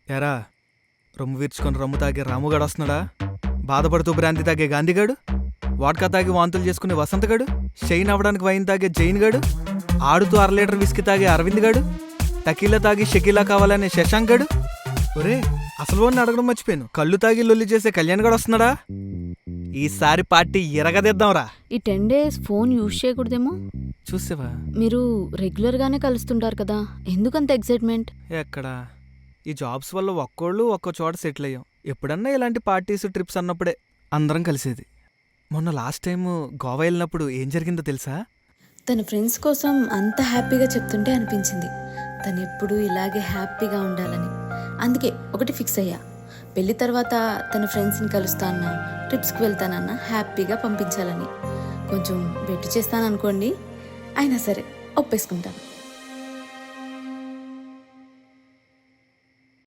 ఎరా రొమ్ము విరుచుకొని రొమ్ము తాగే రాముగాడు వస్తున్నాడా? బాధపడుతూ భ్రాంతి తాగే గాంధీగాడు, వాడ్కా తాగి వాంతులు చేసుకునే వసంతగాడు, షైన్ అవ్వడానికి వైన్ తాగే జైన్ గాడు, ఆడుతూ 1/2 లీటర్ విస్కీ తాగే అరవింద్ గాడు, టకీలా తాగి షకీలా కావాలనే శశాంక్ గాడు. ఒరే అసలు వాడిని అడగడం మర్చిపోయాను, కళ్ళు తాగి లొల్లి చేసే కళ్యాణ్ గాడు వస్తున్నాడా? ఈసారి పార్టీ ఎరగదిద్దాంరా. ఈ 10 days ఫోన్ యూజ్ చేయకూడదేమో. చూసావా? మీరు రెగ్యులర్గానే కలుస్తుంటారు కదా, ఎందుకంత ఎక్సైట్మెంట్? ఎక్కడా, ఈ జాబ్స్ వల్ల ఒక్కోళ్ళు ఒక్కో చోట సెటిల్ అయ్యాం. ఎప్పుడన్నా ఇలాంటి పార్టీస్ ట్రిప్స్ అన్నప్పుడే అందరం కలిసేది. మొన్న లాస్ట్ టైం గోవా వెళ్ళినప్పుడు ఏం జరిగిందో తెలుసా? తన ఫ్రెండ్స్ కోసం అంత హ్యాపీగా చెప్తుంటే అనిపించింది తను ఎప్పుడూ ఇలాగే హ్యాపీగా ఉండాలని. అందుకే ఒకటి ఫిక్స్ అయ్యా, పెళ్లి తర్వాత తన ఫ్రెండ్స్ని కలుస్తానన్నా, ట్రిప్స్కి వెళ్తానన్నా హ్యాపీగా పంపించాలని. కొంచెం బెట్టు చేస్తాను అనుకోండి, అయినా సరే ఒప్పేసుకుంటాను.